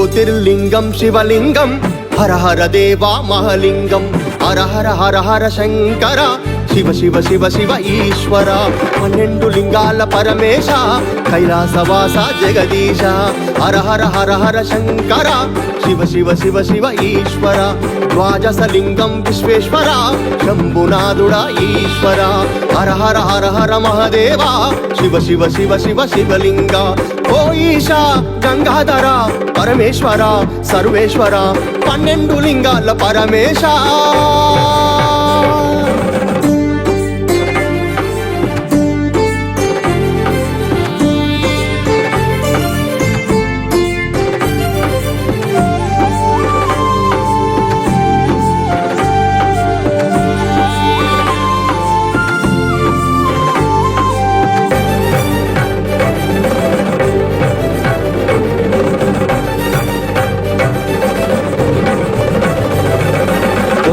జ్యోతిర్లింగం శివలింగం హర హర దేవా మహలింగం హర హర హర హర శంకర శివ శివ శివ శివ ఈశ్వర 12 లింగాల పరమేశ కైలాసవాస జగదీశ హర హర హర హర శంకర శివ శివ శివ శివ ఈశ్వర ద్వాదశలింగం విశ్వేశ్వర శంభునాథుడా ఈశ్వర హర హర హర హర మహదేవ శివ శివ శివ శివ శివలింగ ఓ ఈశా గంగాధర పరమేశ్వర సర్వేశ్వర 12 లింగాల పరమేశ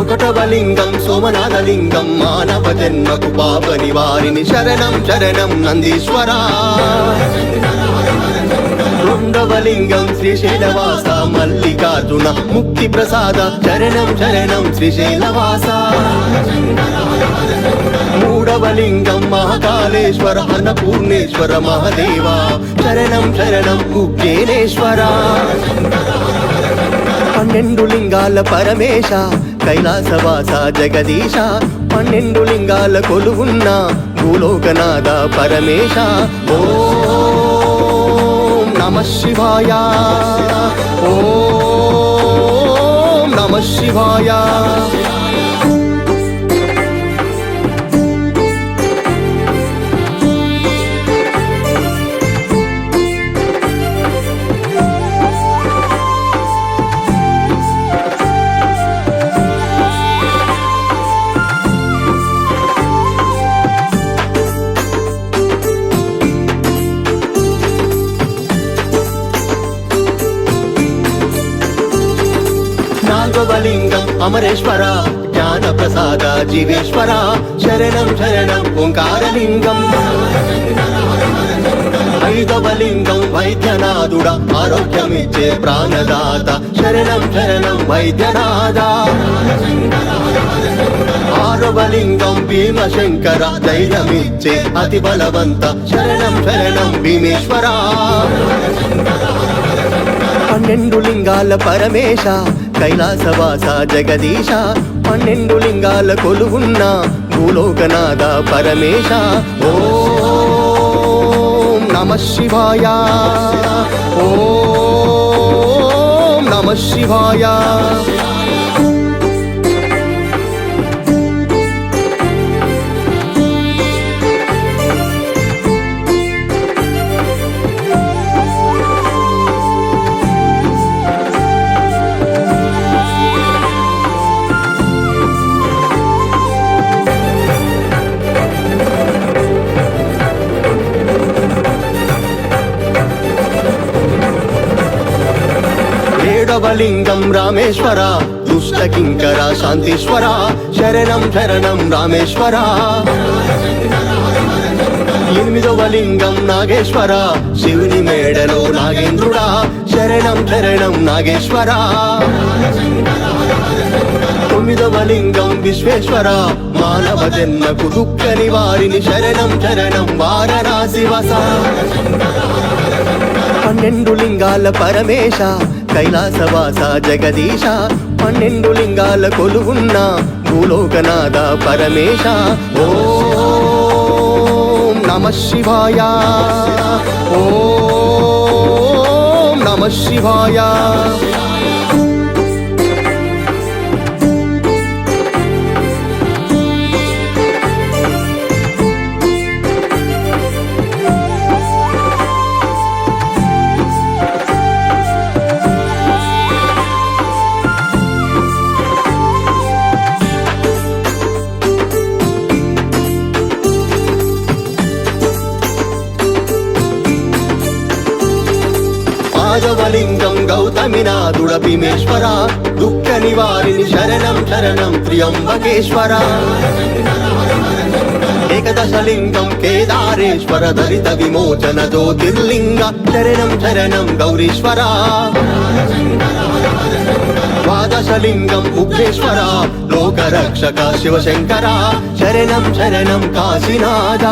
ఒకటవలింగం సోమనాథలింగం మానవ జన్మకు పాప నివారిని శరణం శరణం నందీశ్వర రెండవలింగం శ్రీశైలవాస మల్లికార్జున ముక్తి ప్రసాద శరణం శరణం శ్రీశైలవాస మూడవలింగం మహాకాళేశ్వర అన్నపూర్ణేశ్వర మహదేవ శరణం శరణం ఉజ్జయినేశ్వర 12 లింగాల పరమేశ కైలాసవాస జగదీశ 12 లింగాల కొలువున్న భూలోకనాథ పరమేశ ఓం నమః శివాయ ఓం నమః శివాయ నాగవలింగం అమరేశ్వర జ్ఞాన ప్రసాద జీవేశ్వర శరణం శరణం ఓంకారలింగం ఐదవలింగం వైద్యనాథుడ ఆరోగ్యమిచ్చే ప్రాణదాత శరణం శరణం వైద్యనాథ ఆరవలింగం భీమశంకర ధైర్యమిచ్చే అతి బలవంత శరణం శరణం భీమేశ్వర 12 లింగాల పరమేశ కైలాసవాస జగదీశ 12 లింగాల కొలువున్న భూలోకనాథ పరమేశ ఓం నమః శివాయ ఓం నమః శివాయ ఏడవలింగం రామేశ్వర దుష్ట కింకర శాంతీశ్వర శరణం శరణం రామేశ్వర ఎనిమిదవలింగం నాగేశ్వర శివుని మేడలో నాగేంద్రుడా శరణం శరణం నాగేశ్వర తొమ్మిదవలింగం విశ్వేశ్వర మానవ జన్మకు దుఃఖ నివారిని శరణం శరణం వారణాసి వస 12 లింగాల పరమేశ కైలాసవాస జగదీశ 12 లింగాల కొలువున్న భూలోకనాథ పరమేశ ఓం నమః శివాయ ఓం నమః శివాయ రాజవలింగం గౌతమినాథుడ భీమేశ్వర దుఃఖ నివారిని శరణం శరణం త్ర్యంబకేశ్వర ఏకదశలింగం కేదారేశ్వర దళిత విమోచన జ్యోతిర్లింగ శరణం శరణం గౌరీశ్వర ద్వాదశలింగం ఉగ్రేశ్వర లోకరక్షక శివశంకర శరణం శరణం కాశీనాథ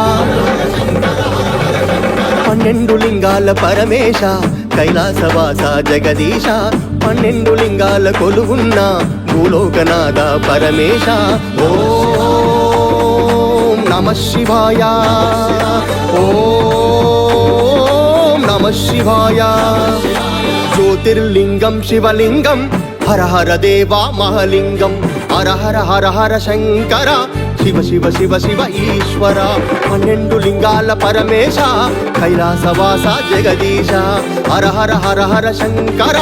12 లింగాల పరమేశ కైలాసవాస జగదీశ 12 లింగాల కొలువున్న భూలోకనాథ పరమేశ ఓం నమః శివాయ ఓం నమః శివాయ జ్యోతిర్లింగం శివలింగం హర హర దేవా మహలింగం హర హర హర హర శంకర శివ శివ శివ శివ ఈశ్వర 12 లింగాల పరమేశ కైలాసవాస జగదీశ హర హర హర హర శంకర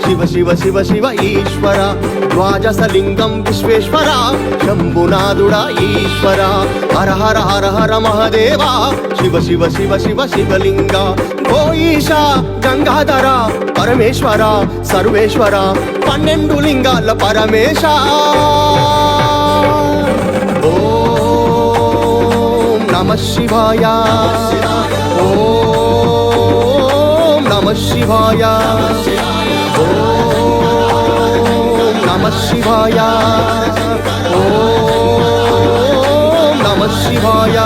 శివ శివ శివ శివ ఈశ్వర ద్వాదశలింగం విశ్వేశ్వర శంభునాథుడా ఈశ్వర హర హర హర హర మహదేవ శివ శివ శివ శివ శివలింగ ఓ ఈశా గంగాధర పరమేశ్వర సర్వేశ్వర 12 లింగాల పరమేశ ఓం నమః శివాయ ఓం నమః శివాయ ఓం నమః శివాయ ఓం నమః శివాయ